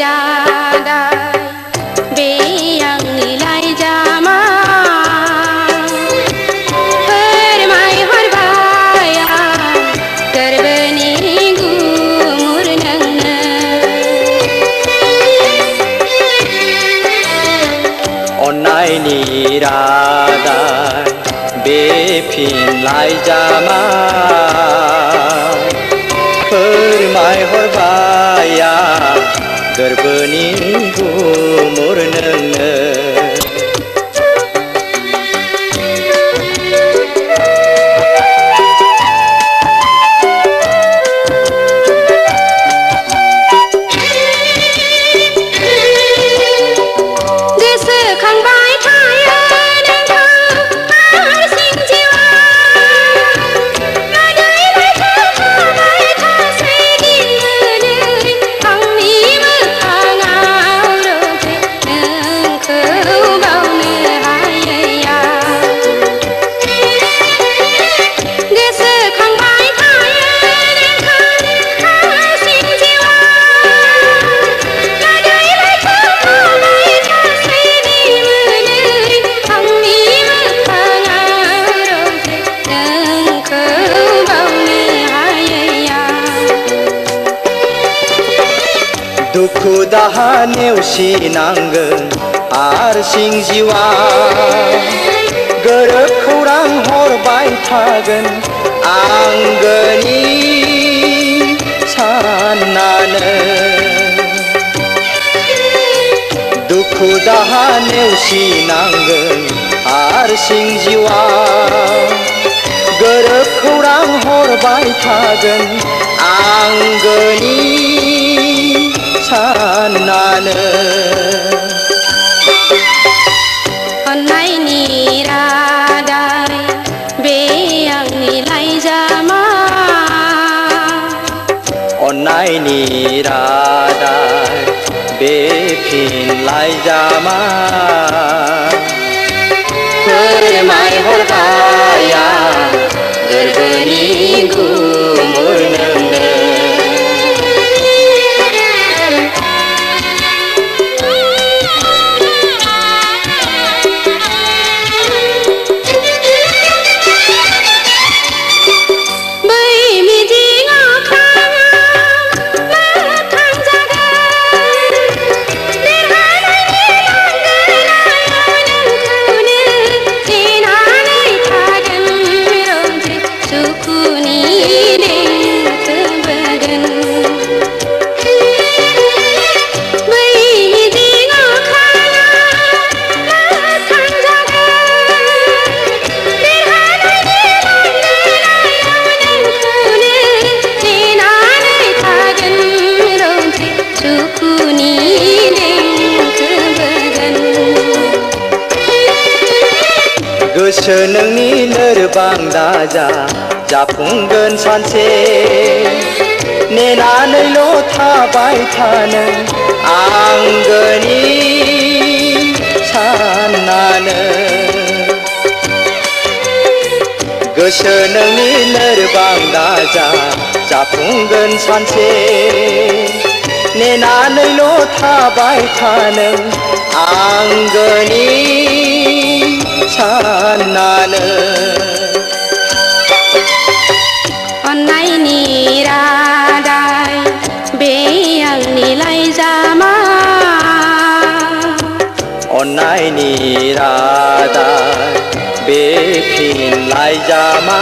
रादाय बे आंनि लाइजामा फोरमायहरबाय आं गोरबोनि गुमुर नोंनो अन्नायनि रादाय बे फिन लाइजामा फोरमायहरबाय आं गोरबोनि गुमुर नोंनो दुखु दाहा नेवसिनांगोन हारसिं जिउआ गोरोब खौरां हरबाय थागोन आंगोनि साननानै दुखु दाहा नेवसिनांगोन हारसिं जिउआ गोरोब खौरां हरबाय थागोन आंगोनि साननानै अन्नायनि रादाय बे आंनि लाइजामा अन्नायनि रादाय बे फिन लाइजामा फोरमायहरबाय आं गोरबोनि गुमुर नोंनो गोसो नोंनि लोरबां दाजा जाफुंगोन सानसे नेनानैल' थाबाय थानो आंगोनि साननानै गोसो नोंनि लोरबां दाजा जाफुंगोन सानसे नेनानैल' थाबाय थानो आंगोनि साननानै अन्नायनि रादाय बे आंनि लाइजामा अन्नायनि रादाय बे फिन लाइजामा